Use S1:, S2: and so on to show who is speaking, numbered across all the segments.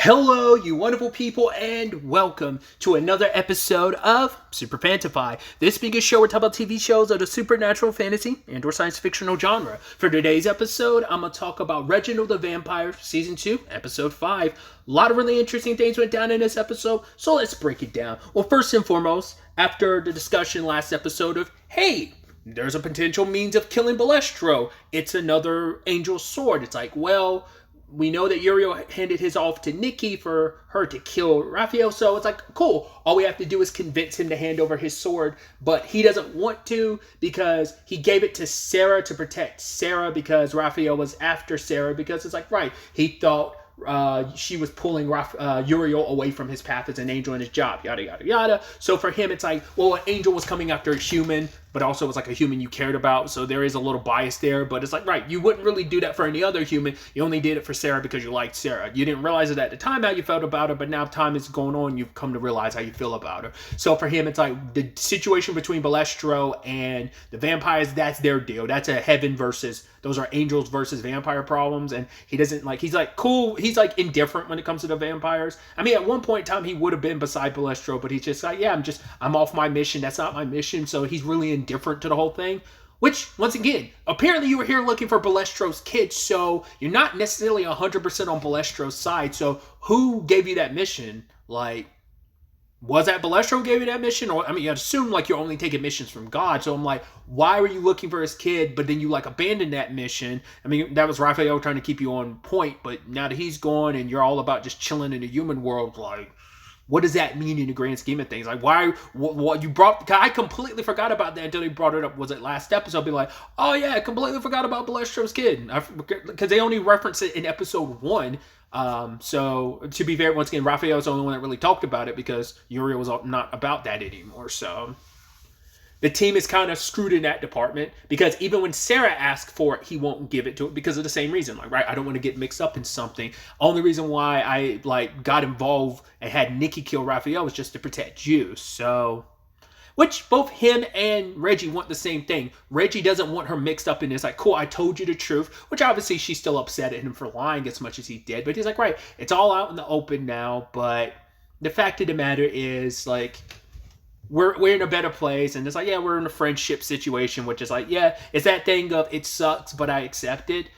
S1: Hello, you wonderful people, and welcome to another episode of SuperFantaFi. This being a show where we talk about TV shows of the supernatural, fantasy, and/or science fictional genre. For today's episode, I'm going to talk about Reginald the Vampire, Season 2, Episode 5. A lot of really interesting things went down in this episode, so let's break it down. Well, first and foremost, after the discussion last episode of, hey, there's a potential means of killing Balestro. It's another angel sword. It's like, well, we know that Uriel handed his off to Nikki for her to kill Raphael, so it's like, cool. All we have to do is convince him to hand over his sword, but he doesn't want to because he gave it to Sarah to protect Sarah because Raphael was after Sarah because it's like, right, he thought she was pulling Uriel away from his path as an angel and his job, yada, yada, yada. So for him, it's like, well, an angel was coming after a human, but also was like a human you cared about. So there is a little bias there, but it's like, right, you wouldn't really do that for any other human. You only did it for Sarah because you liked Sarah. You didn't realize it at the time how you felt about her, but now time is going on, you've come to realize how you feel about her. So for him, it's like the situation between Balestro and the vampires, that's their deal. That's a heaven versus, those are angels versus vampire problems. And he doesn't like, he's like, cool. He's like indifferent when it comes to the vampires. I mean, at one point in time, he would have been beside Balestro, but he's just like, yeah, I'm off my mission. That's not my mission. So he's really indifferent to the whole thing. Which, once again, apparently you were here looking for Balestro's kid, so you're not necessarily 100% on Balestro's side. So who gave you that mission? Like, was that Balestro who gave you that mission? Or, I mean, you assume like you're only taking missions from God. So I'm like, why were you looking for his kid, but then you like abandoned that mission? I mean, that was Raphael trying to keep you on point, but now that he's gone and you're all about just chilling in the human world, like, what does that mean in the grand scheme of things? Like, why, what you brought, I completely forgot about that until they brought it up, was it last episode? Be like, oh yeah, I completely forgot about Balestro's kid. Because they only reference it in episode 1. So to be fair, once again, Raphael was the only one that really talked about it because Uriel was not about that anymore. So the team is kind of screwed in that department because even when Sarah asks for it, he won't give it to it because of the same reason. Like, right, I don't want to get mixed up in something. Only reason why I like got involved and had Nikki kill Raphael was just to protect you. So, which both him and Reggie want the same thing. Reggie doesn't want her mixed up in this. Like, cool, I told you the truth. Which obviously she's still upset at him for lying as much as he did. But he's like, right, it's all out in the open now. But the fact of the matter is, like, we're in a better place, and it's like, yeah, we're in a friendship situation, which is like, yeah, it's that thing of it sucks, but I accept it.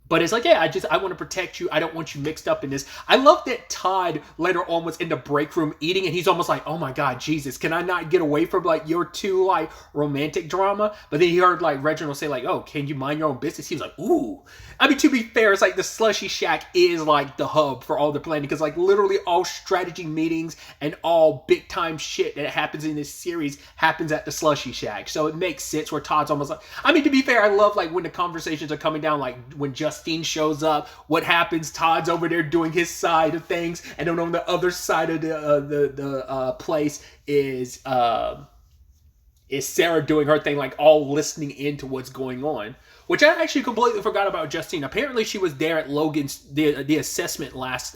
S1: But it's like, yeah, I want to protect you. I don't want you mixed up in this. I love that Todd later on was in the break room eating, and he's almost like, oh my God, Jesus, can I not get away from like your two like romantic drama? But then he heard like Reginald say like, oh, can you mind your own business? He was like, ooh. I mean, to be fair, it's like the Slushy Shack is like the hub for all the planning because like literally all strategy meetings and all big time shit that happens in this series happens at the Slushy Shack. So it makes sense where Todd's almost like, I mean, to be fair, I love like when the conversations are coming down, like when Justine shows up, what happens? Todd's over there doing his side of things, and then on the other side of the place is Sarah doing her thing, like all listening into what's going on. Which I actually completely forgot about Justine. Apparently she was there at Logan's, the assessment last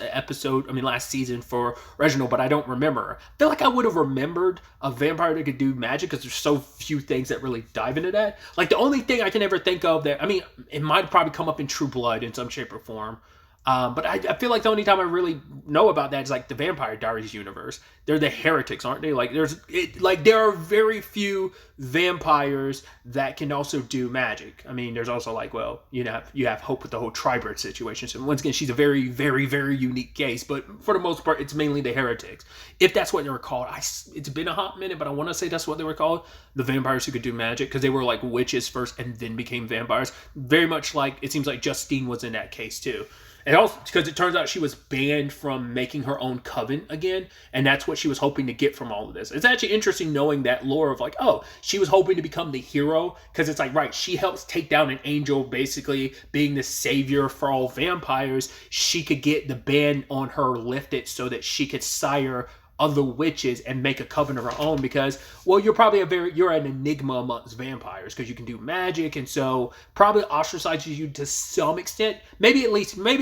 S1: season for Reginald, but I don't remember her. I feel like I would have remembered a vampire that could do magic because there's so few things that really dive into that. Like the only thing I can ever think of that, I mean, it might probably come up in True Blood in some shape or form. But I feel like the only time I really know about that is like the Vampire Diaries universe. They're the heretics, aren't they? Like there are very few vampires that can also do magic. I mean, there's also like, well, you have Hope with the whole Tribird situation. So once again, she's a very, very, very unique case. But for the most part, it's mainly the heretics. If that's what they were called, it's been a hot minute, but I want to say that's what they were called. The vampires who could do magic because they were like witches first and then became vampires. Very much like it seems like Justine was in that case too. And also because it turns out she was banned from making her own coven again, and that's what she was hoping to get from all of this. It's actually interesting knowing that lore of like, oh, she was hoping to become the hero because it's like, right, she helps take down an angel, basically being the savior for all vampires. She could get the ban on her lifted so that she could sire other witches and make a coven of her own because, well, you're an enigma amongst vampires because you can do magic, and so probably ostracizes you to some extent. Maybe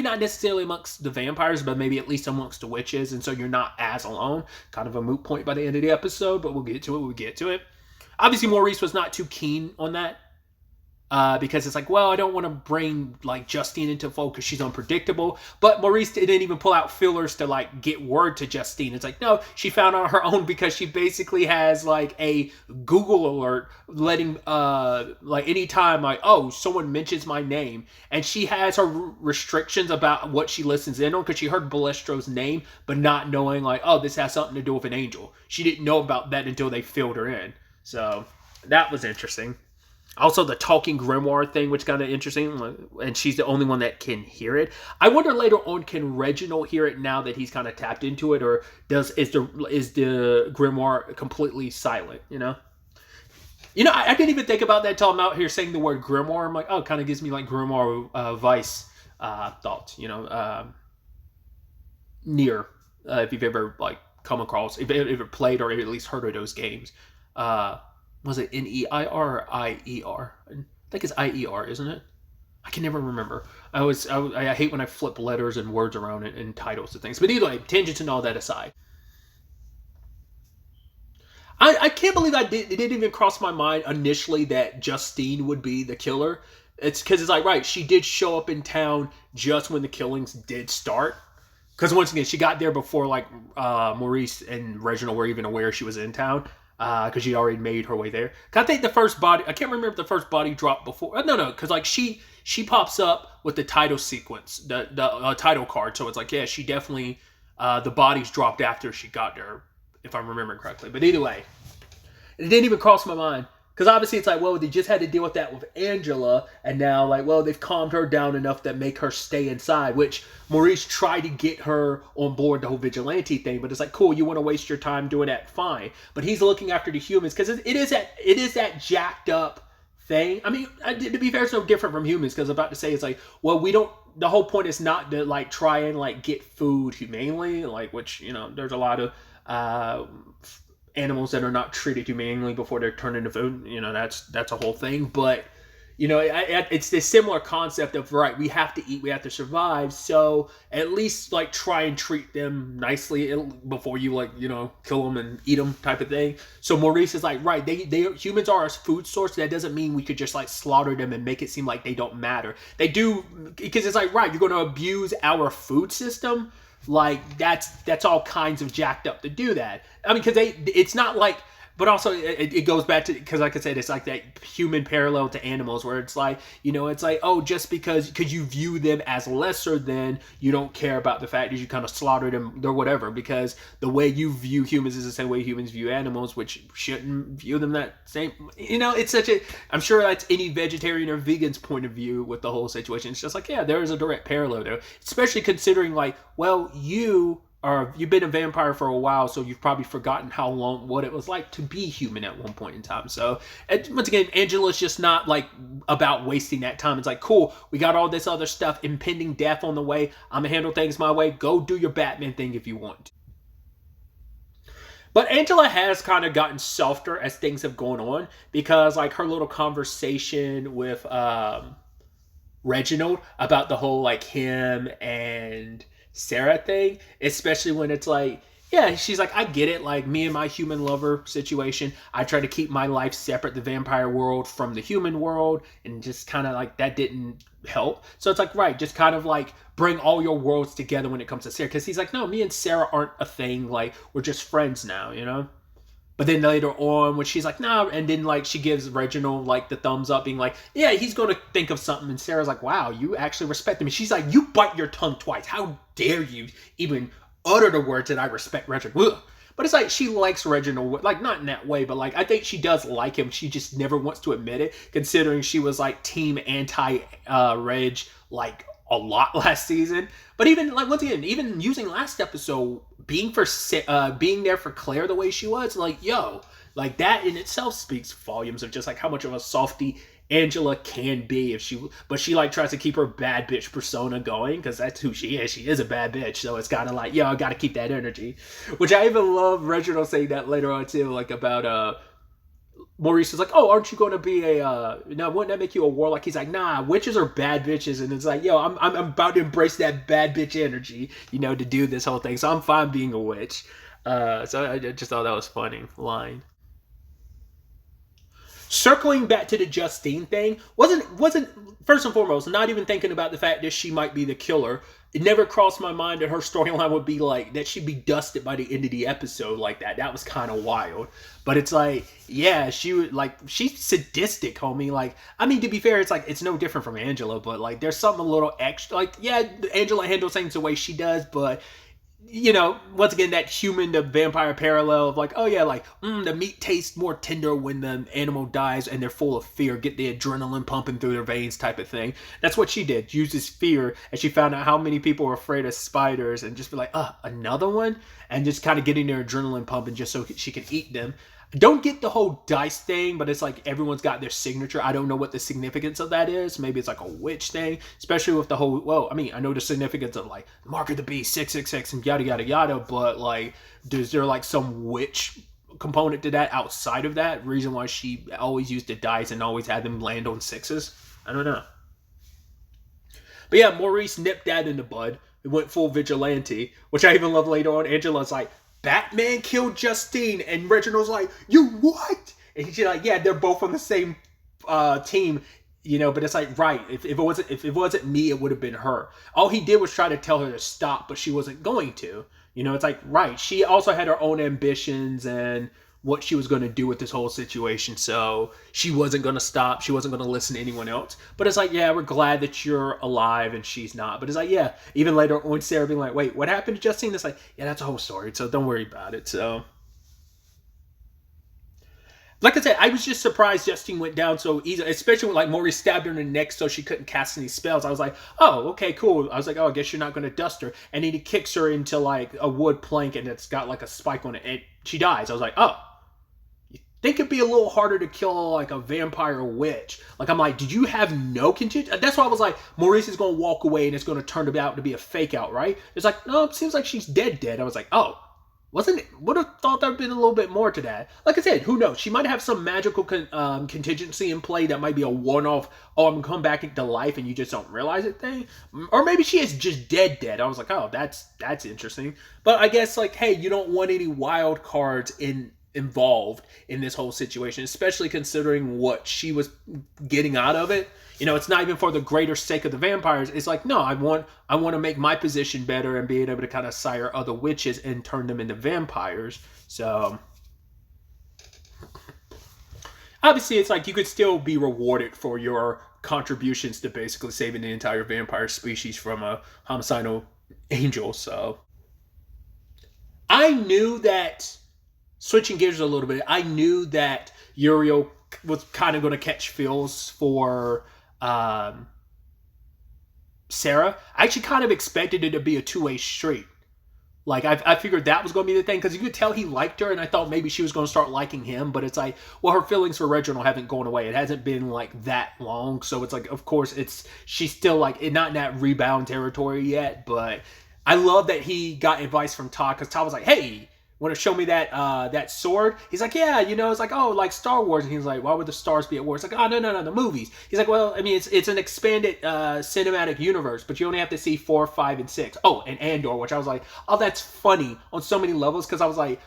S1: not necessarily amongst the vampires, but maybe at least amongst the witches, and so you're not as alone. Kind of a moot point by the end of the episode, but we'll get to it when we get to it. Obviously, Maurice was not too keen on that. because it's like, well, I don't want to bring like Justine into fold because she's unpredictable. But Maurice didn't even pull out fillers to like get word to Justine. It's like, no, she found on her own because she basically has like a Google alert letting like anytime like, oh, someone mentions my name, and she has her restrictions about what she listens in on because she heard Balestro's name, but not knowing like, oh, this has something to do with an angel. She didn't know about that until they filled her in. So that was interesting. Also, the talking grimoire thing, which kind of interesting, and she's the only one that can hear it. I wonder later on, can Reginald hear it now that he's kind of tapped into it, or is the grimoire completely silent? I didn't even think about that until I'm out here saying the word grimoire. I'm like, oh, it kind of gives me like grimoire Vice thoughts. Near if you've ever like come across, if you've ever played or at least heard of those games. Was it Neir or Ier? I think it's Ier, isn't it? I can never remember. I hate when I flip letters and words around in titles of things. But either way, tangents and all that aside, I can't believe it didn't even cross my mind initially that Justine would be the killer. It's because it's like, right, she did show up in town just when the killings did start. Because once again, she got there before like Maurice and Reginald were even aware she was in town. Because she'd already made her way there. I think the first body, I can't remember if the first body dropped before. No, because like she pops up with the title sequence, the title card. So it's like, yeah, she definitely, the bodies dropped after she got there, if I'm remembering correctly. But either way, it didn't even cross my mind. Because obviously it's like, well, they just had to deal with that with Angela, and now like, well, they've calmed her down enough that make her stay inside, which Maurice tried to get her on board the whole vigilante thing, but it's like, cool, you want to waste your time doing that, fine. But he's looking after the humans, because it is that jacked up thing. I mean, to be fair, it's no different from humans, because I'm about to say, it's like, well, the whole point is not to like try and like get food humanely, like, which, there's a lot of animals that are not treated humanely before they're turned into food. That's a whole thing. But it's this similar concept of, right, we have to eat, we have to survive, so at least like try and treat them nicely before you like kill them and eat them type of thing. So Maurice is like, right, they humans are a food source. That doesn't mean we could just like slaughter them and make it seem like they don't matter. They do, because it's like, right, you're going to abuse our food system. Like that's all kinds of jacked up to do that. I mean, because it's not like, but also it goes back to, because like I said, it's like that human parallel to animals where it's like, it's like, oh, just because you view them as lesser than, you don't care about the fact that you kind of slaughter them or whatever, because the way you view humans is the same way humans view animals, which shouldn't view them that same. It's such a, I'm sure that's any vegetarian or vegan's point of view with the whole situation. It's just like, yeah, there is a direct parallel there, especially considering like, well, you've been a vampire for a while, so you've probably forgotten what it was like to be human at one point in time. So, once again, Angela's just not like about wasting that time. It's like, cool, we got all this other stuff, impending death on the way. I'm gonna handle things my way. Go do your Batman thing if you want. But Angela has kind of gotten softer as things have gone on, because like her little conversation with Reginald about the whole like him and Sarah thing, especially when it's like, yeah, she's like, I get it, like me and my human lover situation, I try to keep my life separate, the vampire world from the human world, and just kind of like that didn't help. So it's like, right, just kind of like bring all your worlds together when it comes to Sarah, because he's like, no, me and Sarah aren't a thing, like we're just friends now, But then later on, when she's like, no, and then like she gives Reginald like the thumbs up, being like, yeah, he's going to think of something. And Sarah's like, wow, you actually respect him. And she's like, you bite your tongue twice. How dare you even utter the words that I respect Reginald? Ugh. But it's like she likes Reginald, like not in that way, but like I think she does like him. She just never wants to admit it, considering she was like team anti-Reg like a lot last season. But even like, once again, even using last episode, being there for Claire the way she was, like, yo, like that in itself speaks volumes of just like how much of a softie Angela can be but she like tries to keep her bad bitch persona going, because that's who she is. She is a bad bitch, so it's kind of like, yo, I gotta keep that energy. Which I even love Reginald saying that later on too, like about Maurice is like, oh, aren't you going to be wouldn't that make you a warlock? He's like, nah, witches are bad bitches. And it's like, yo, I'm about to embrace that bad bitch energy, to do this whole thing. So I'm fine being a witch. So I just thought that was funny line. Circling back to the Justine thing, wasn't first and foremost, not even thinking about the fact that she might be the killer. It never crossed my mind that her storyline would be like that she'd be dusted by the end of the episode like that. That was kind of wild. But it's like, yeah, she's sadistic, homie. Like, I mean, to be fair, it's like it's no different from Angela, but like there's something a little extra. Like, yeah, Angela handles things the way she does, but you know, once again, that human to vampire parallel of like, oh yeah, like, the meat tastes more tender when the animal dies and they're full of fear, get the adrenaline pumping through their veins type of thing. That's what she did, uses fear, and she found out how many people were afraid of spiders and just be like, another one? And just kind of getting their adrenaline pumping just so she could eat them. Don't get the whole dice thing, but it's like everyone's got their signature. I don't know what the significance of that is. Maybe it's like a witch thing, especially with the whole, well, I mean, I know the significance of like Mark of the Beast, 666 and yada, yada, yada, but like, is there like some witch component to that outside of that? Reason why she always used the dice and always had them land on sixes? I don't know. But yeah, Maurice nipped that in the bud. It went full vigilante, which I even love later on. Angela's like, Batman killed Justine, and Reginald's like, you what? And she's like, yeah, they're both on the same team, you know. But it's like, right, if it wasn't me, it would have been her. All he did was try to tell her to stop, but she wasn't going to. You know, it's like, right, she also had her own ambitions and what she was going to do with this whole situation, so she wasn't going to stop. She wasn't going to listen to anyone else. But it's like, yeah, we're glad that you're alive and she's not. But it's like, yeah, even later on, Sarah being like, wait, what happened to Justine? It's like, yeah, that's a whole story, so don't worry about it. So, like I said, I was just surprised Justine went down so easy, especially when like Maurice stabbed her in the neck so she couldn't cast any spells. I was like, oh, okay, cool. I was like, oh, I guess you're not going to dust her. And then he kicks her into like a wood plank and it's got like a spike on it and she dies. I was like, oh. Think it'd be a little harder to kill like a vampire witch. Like, I'm like, did you have no contingency? That's why I was like, Maurice is going to walk away and it's going to turn out to be a fake out, right? It's like, no, it seems like she's dead. I was like, oh, wasn't it? Would have thought there'd been a little bit more to that. Like I said, who knows? She might have some magical contingency in play that might be a one-off, oh, I'm going to come back into life and you just don't realize it thing. Or maybe she is just dead. I was like, oh, that's interesting. But I guess, like, hey, you don't want any wild cards involved in this whole situation, especially considering what she was getting out of it. You know, it's not even for the greater sake of the vampires. It's like, no, I want to make my position better and being able to kind of sire other witches and turn them into vampires. So obviously it's like you could still be rewarded for your contributions to basically saving the entire vampire species from a homicidal angel. So I knew that, switching gears a little bit, I knew that Uriel was kind of going to catch feels for Sarah. I actually kind of expected it to be a two-way street. Like, I figured that was going to be the thing, because you could tell he liked her, and I thought maybe she was going to start liking him, but it's like, well, her feelings for Reginald haven't gone away. It hasn't been, like, that long, so it's like, of course, she's still, like, not in that rebound territory yet, but I love that he got advice from Todd, because Todd was like, hey, want to show me that sword? He's like, yeah, you know, it's like, oh, like Star Wars. And he's like, why would the stars be at war? It's like, oh, no, the movies. He's like, well, I mean, it's an expanded cinematic universe, but you only have to see 4, 5, and 6. Oh, and Andor, which I was like, oh, that's funny on so many levels, because I was like,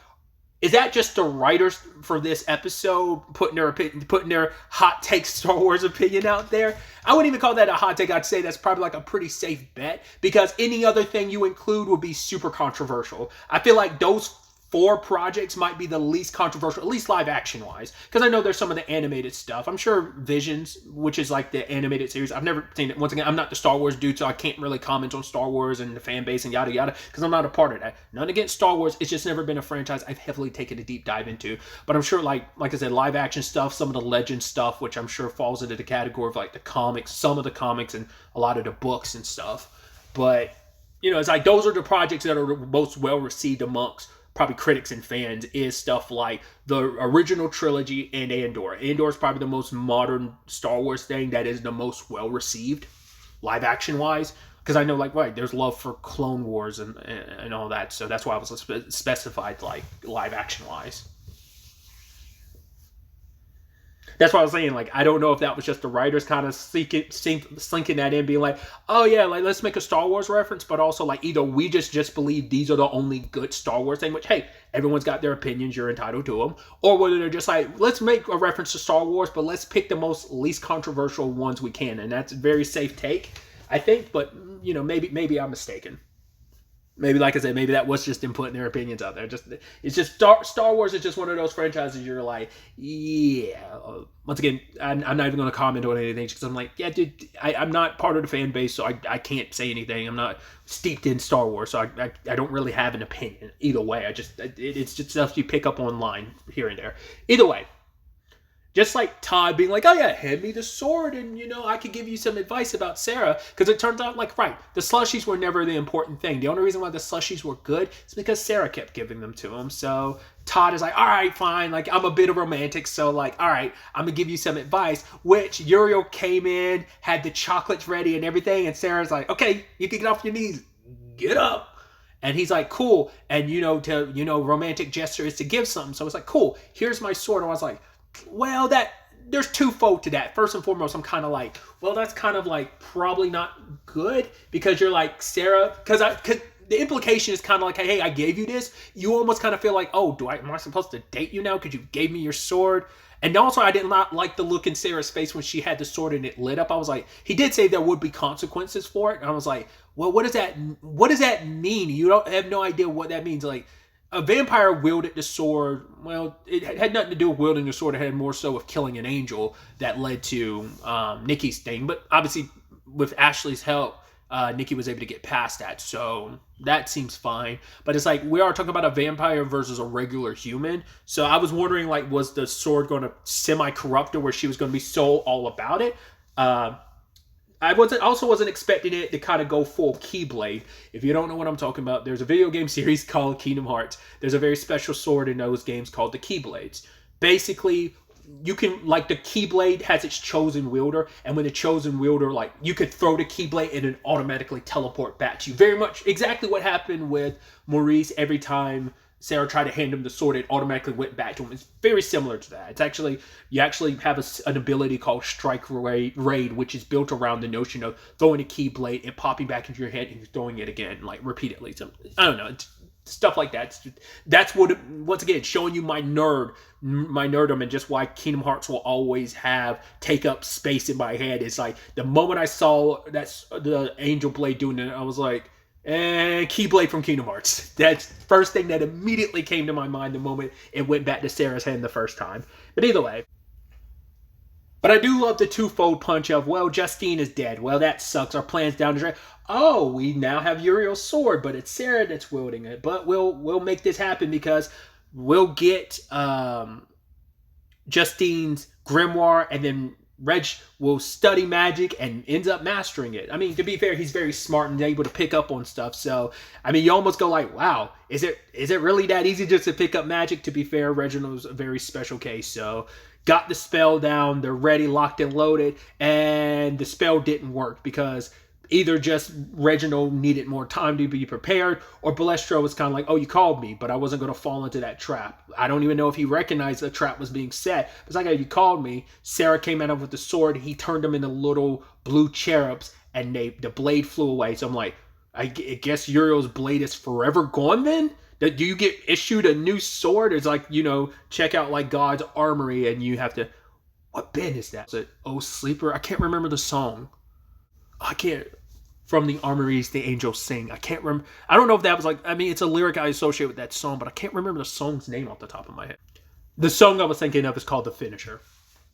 S1: is that just the writers for this episode putting their hot take Star Wars opinion out there? I wouldn't even call that a hot take. I'd say that's probably like a pretty safe bet, because any other thing you include would be super controversial. I feel like those 4 projects might be the least controversial, at least live action wise, because I know there's some of the animated stuff. I'm sure Visions, which is like the animated series, I've never seen it. Once again, I'm not the Star Wars dude, so I can't really comment on Star Wars and the fan base and yada yada, because I'm not a part of that. None against Star Wars, it's just never been a franchise I've heavily taken a deep dive into. But I'm sure, like I said, live action stuff, some of the legend stuff, which I'm sure falls into the category of like the comics, some of the comics and a lot of the books and stuff. But you know, it's like those are the projects that are most well received amongst probably critics and fans, is stuff like the original trilogy and Andor. Andor is probably the most modern Star Wars thing that is the most well received, live action wise. Because I know, like, right, there's love for Clone Wars and all that, so that's why I was specified like live action wise. That's what I was saying. Like, I don't know if that was just the writers kind of slinking that in, being like, oh yeah, like let's make a Star Wars reference, but also like either we just believe these are the only good Star Wars thing, which hey, everyone's got their opinions, you're entitled to them, or whether they're just like, let's make a reference to Star Wars, but let's pick the least controversial ones we can, and that's a very safe take, I think. But you know, maybe I'm mistaken. Maybe, like I said, maybe that was just them putting their opinions out there. It's just Star Wars is just one of those franchises you're like, yeah. Once again, I'm not even going to comment on anything because I'm like, yeah, dude, I'm not part of the fan base, so I can't say anything. I'm not steeped in Star Wars, so I don't really have an opinion either way. It's just stuff you pick up online here and there. Either way. Just like Todd being like, oh yeah, hand me the sword and, you know, I could give you some advice about Sarah. Because it turns out, like, right, the slushies were never the important thing. The only reason why the slushies were good is because Sarah kept giving them to him. So Todd is like, all right, fine. Like, I'm a bit of a romantic, so like, all right, I'm going to give you some advice. Which Uriel came in, had the chocolates ready and everything. And Sarah's like, okay, you can get off your knees. Get up. And he's like, cool. And, romantic gesture is to give something. So it's like, cool, here's my sword. And I was like, well, there's twofold to that. First and foremost, I'm kind of like, well, that's kind of like probably not good because you're like, Sarah, because the implication is kind of like, hey, I gave you this. You almost kind of feel like, oh, am I supposed to date you now because you gave me your sword? And also, I did not like the look in Sarah's face when she had the sword and it lit up. I was like, he did say there would be consequences for it. And I was like, well, what does that mean? You don't have no idea what that means. Like, a vampire wielded the sword. Well, it had nothing to do with wielding the sword. It had more so with killing an angel that led to Nikki's thing. But obviously, with Ashley's help, Nikki was able to get past that. So that seems fine. But it's like, we are talking about a vampire versus a regular human. So I was wondering, like, was the sword going to semi-corrupt her where she was going to be so all about it? I wasn't expecting it to kind of go full Keyblade. If you don't know what I'm talking about, there's a video game series called Kingdom Hearts. There's a very special sword in those games called the Keyblades. Basically, you can, like, the Keyblade has its chosen wielder, and when the chosen wielder, like, you could throw the Keyblade and it automatically teleport back to you. Very much exactly what happened with Maurice every time Sarah tried to hand him the sword, it automatically went back to him. It's very similar to that. It's actually, you actually have an ability called Strike Raid, which is built around the notion of throwing a Keyblade and popping back into your head and throwing it again, like, repeatedly. So, I don't know. It's stuff like that. That's what, once again, showing you my nerdom and just why Kingdom Hearts will always take up space in my head. It's like, the moment I saw the Angel Blade doing it, I was like, and Keyblade from Kingdom Hearts. That's the first thing that immediately came to my mind the moment it went back to Sarah's hand the first time. But either way. But I do love the twofold punch of, well, Justine is dead. Well, that sucks. Our plan's down the drain. Oh, we now have Uriel's sword, but it's Sarah that's wielding it. But we'll make this happen because we'll get Justine's grimoire, and then Reg will study magic and ends up mastering it. I mean, to be fair, he's very smart and able to pick up on stuff. So, I mean, you almost go like, wow, is it really that easy just to pick up magic? To be fair, Reginald's a very special case. So, got the spell down, they're ready, locked and loaded, and the spell didn't work because either just Reginald needed more time to be prepared, or Balestro was kind of like, oh, you called me, but I wasn't going to fall into that trap. I don't even know if he recognized the trap was being set. It's like, oh, you called me. Sarah came at him with the sword. He turned them into little blue cherubs, and the blade flew away. So I'm like, I guess Uriel's blade is forever gone then? Do you get issued a new sword? It's like, check out like God's Armory, and you have to... What band is that? Is it Oh Sleeper? I can't remember the song. I can't... From the Armories, the angels sing. I can't remember. I don't know if that was like... I mean, it's a lyric I associate with that song, but I can't remember the song's name off the top of my head. The song I was thinking of is called The Finisher.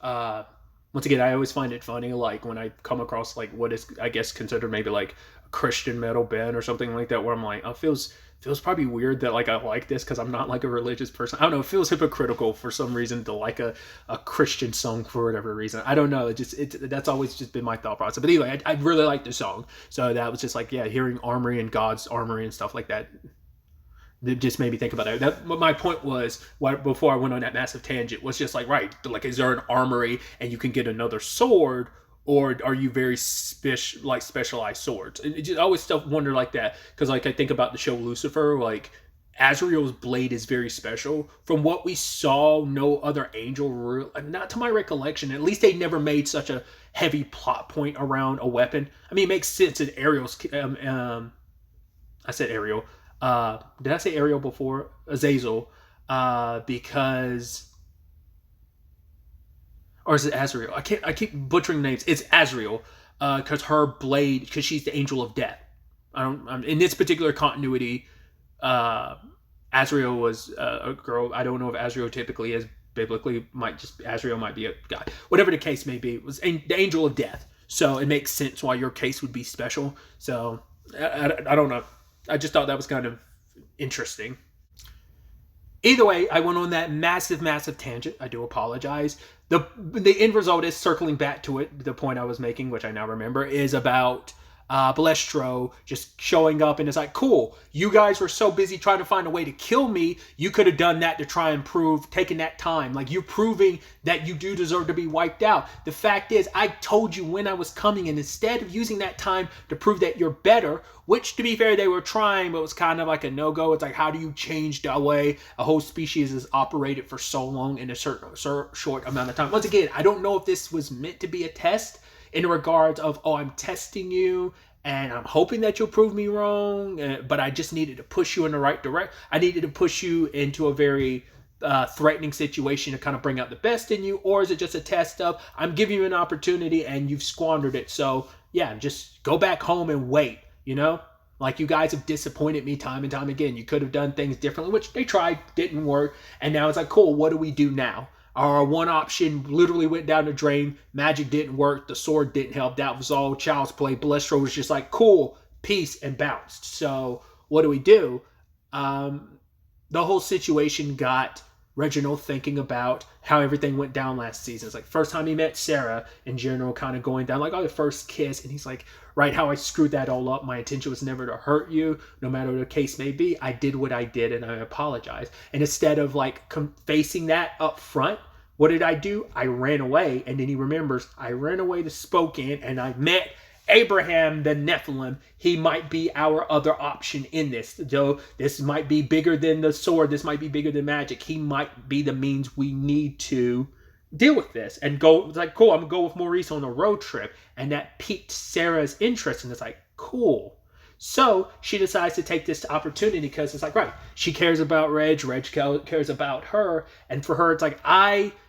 S1: Once again, I always find it funny, like, when I come across, like, what is, I guess, considered maybe, like, a Christian metal band or something like that, where I'm like, oh, it feels probably weird that, like, I like this because I'm not, like, a religious person. I don't know. It feels hypocritical for some reason to like a Christian song for whatever reason. I don't know. That's always just been my thought process. But anyway, I really like the song. So that was just like, yeah, hearing Armory and God's Armory and stuff like that. It just made me think about that. My point was, before I went on that massive tangent, was just like, right, like, is there an armory and you can get another sword, or are you very specialized swords? And I always wonder like that, because, like, I think about the show Lucifer, like, Azrael's blade is very special. From what we saw, no other angel, not to my recollection, at least they never made such a heavy plot point around a weapon. I mean, it makes sense in Ariel's. I said Ariel. Did I say Ariel before? Azazel. Because, or is it Azrael? I keep butchering names. It's Azrael. Because her blade, because she's the angel of death. In this particular continuity, Azrael was a girl. I don't know if Azrael typically is biblically. Azrael might be a guy. Whatever the case may be, it was the angel of death. So it makes sense why your case would be special. So I don't know. I just thought that was kind of interesting. Either way, I went on that massive tangent. I do apologize. The end result is circling back to it. The point I was making, which I now remember, is about Balestro just showing up and it's like, cool, you guys were so busy trying to find a way to kill me, you could have done that to try and prove, taking that time. Like, you're proving that you do deserve to be wiped out. The fact is, I told you when I was coming, and instead of using that time to prove that you're better, which, to be fair, they were trying, but it was kind of like a no-go. It's like, how do you change the way a whole species is operated for so long in a certain short amount of time? Once again, I don't know if this was meant to be a test, in regards of, oh, I'm testing you and I'm hoping that you'll prove me wrong, but I just needed to push you in the right direction. I needed to push you into a very threatening situation to kind of bring out the best in you. Or is it just a test of, I'm giving you an opportunity and you've squandered it, so yeah, just go back home and wait, you know? Like, you guys have disappointed me time and time again. You could have done things differently, which they tried, didn't work, and now it's like, cool, what do we do now? Our one option literally went down the drain. Magic didn't work. The sword didn't help. That was all child's play. Balestro was just like, cool, peace, and bounced. So what do we do? The whole situation got Reginald thinking about how everything went down last season. It's like, first time he met Sarah, in general, kind of going down, like, oh, the first kiss. And he's like, right, how I screwed that all up. My intention was never to hurt you, no matter what the case may be. I did what I did, and I apologize. And instead of, like, facing that up front, what did I do? I ran away. And then he remembers, I ran away to Spokane, and I met Abraham the Nephilim. He might be our other option in this. Though this might be bigger than the sword, this might be bigger than magic. He might be the means we need to deal with this. And go, it's like, cool, I'm gonna go with Maurice on a road trip. And that piqued Sarah's interest, and it's like, cool. So she decides to take this opportunity because it's like, right, she cares about Reg cares about her, and for her it's like,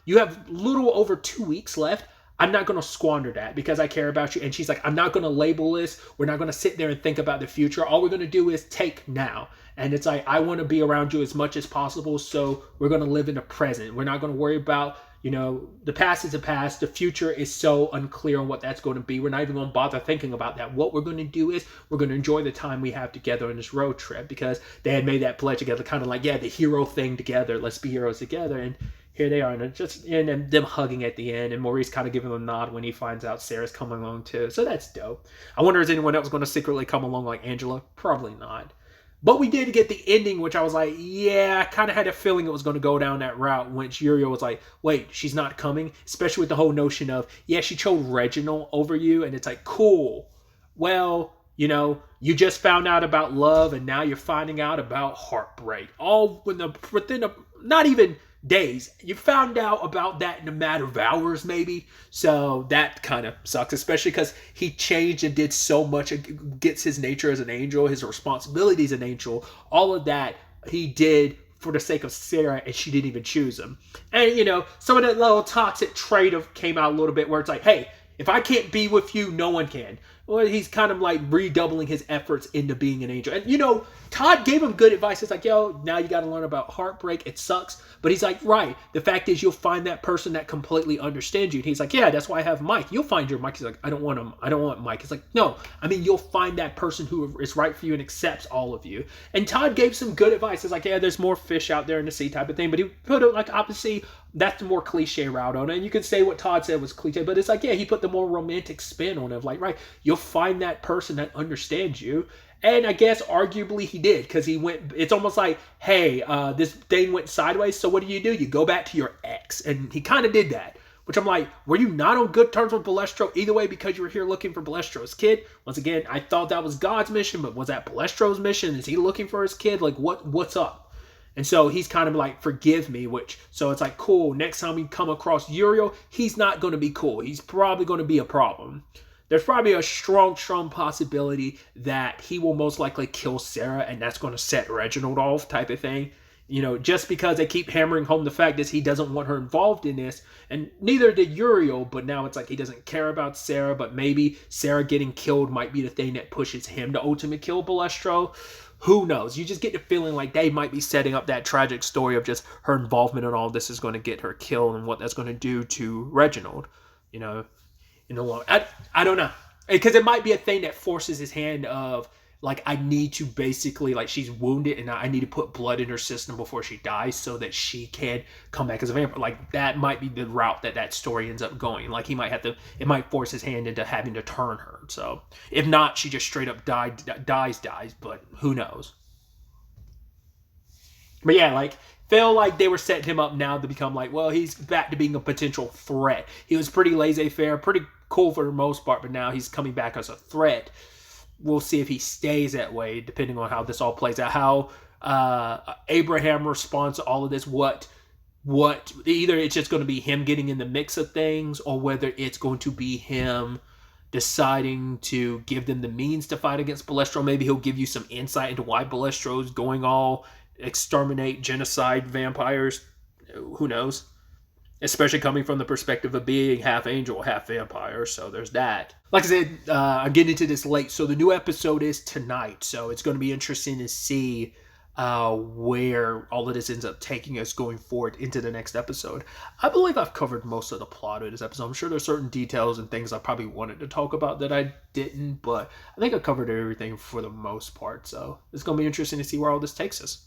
S1: you have little over 2 weeks left. I'm not going to squander that because I care about you. And she's like, I'm not going to label this. We're not going to sit there and think about the future. All we're going to do is take now. And it's like, I want to be around you as much as possible. So we're going to live in the present. We're not going to worry about, the past is the past. The future is so unclear on what that's going to be. We're not even going to bother thinking about that. What we're going to do is we're going to enjoy the time we have together on this road trip, because they had made that pledge together, kind of like, yeah, the hero thing together. Let's be heroes together. And here they are, and them hugging at the end, and Maurice kind of giving them a nod when he finds out Sarah's coming along too. So that's dope. I wonder, is anyone else going to secretly come along like Angela? Probably not. But we did get the ending, which I was like, yeah, I kind of had a feeling it was going to go down that route, which Uriel was like, wait, she's not coming? Especially with the whole notion of, yeah, she chose Reginald over you, and it's like, cool. Well, you just found out about love, and now you're finding out about heartbreak. All within not even days. You found out about that in a matter of hours, maybe. So that kind of sucks, especially because he changed and did so much. It gets his nature as an angel, his responsibilities as an angel, all of that he did for the sake of Sarah, and she didn't even choose him. And, some of that little toxic trait came out a little bit where it's like, hey, if I can't be with you, no one can. Well, he's kind of like redoubling his efforts into being an angel. And, Todd gave him good advice. It's like, yo, now you got to learn about heartbreak. It sucks. But he's like, right. The fact is, you'll find that person that completely understands you. And he's like, yeah, that's why I have Mike. You'll find your Mike. He's like, I don't want him. I don't want Mike. It's like, no. I mean, you'll find that person who is right for you and accepts all of you. And Todd gave some good advice. It's like, yeah, there's more fish out there in the sea type of thing. But he put it like, obviously, that's the more cliche route on it. And you can say what Todd said was cliche. But it's like, yeah, he put the more romantic spin on it. Like, right, you'll find that person that understands you. And I guess arguably he did, because it's almost like, hey, this thing went sideways, so what do? You go back to your ex. And he kind of did that, Which I'm like, were you not on good terms with Balestro either way because you were here looking for Balestro's kid? Once again, I thought that was God's mission, but was that Balestro's mission? Is he looking for his kid? Like, what's up? And so he's kind of like, forgive me, so it's like, cool, next time we come across Uriel, he's not going to be cool. He's probably going to be a problem. There's probably a strong possibility that he will most likely kill Sarah, and that's going to set Reginald off type of thing. You know, just because they keep hammering home the fact that he doesn't want her involved in this, and neither did Uriel, but now it's like he doesn't care about Sarah, but maybe Sarah getting killed might be the thing that pushes him to ultimately kill Balestro. Who knows? You just get the feeling like they might be setting up that tragic story of just her involvement in all this is going to get her killed and what that's going to do to Reginald, you know, in the long. I don't know. Because it might be a thing that forces his hand of, like, I need to basically, like, she's wounded and I need to put blood in her system before she dies so that she can come back as a vampire. Like, that might be the route that story ends up going. Like, he might have to, it might force his hand into having to turn her. So, if not, she just straight up dies, but who knows. But yeah, like, feel like they were setting him up now to become like, well, he's back to being a potential threat. He was pretty laissez-faire, pretty cool for the most part, but now he's coming back as a threat. We'll see if he stays that way, depending on how this all plays out. How Abraham responds to all of this. What either it's just going to be him getting in the mix of things, or whether it's going to be him deciding to give them the means to fight against Balestro. Maybe he'll give you some insight into why Balestro's going all exterminate, genocide vampires. Who knows? Especially coming from the perspective of being half angel, half vampire. So there's that. Like I said, I'm getting into this late. So the new episode is tonight. So it's going to be interesting to see where all of this ends up taking us going forward into the next episode. I believe I've covered most of the plot of this episode. I'm sure there's certain details and things I probably wanted to talk about that I didn't. But I think I covered everything for the most part. So it's going to be interesting to see where all this takes us.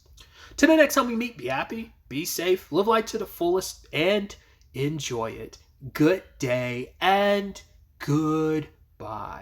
S1: Till the next time we meet, be happy, be safe, live life to the fullest, and enjoy it. Good day and goodbye.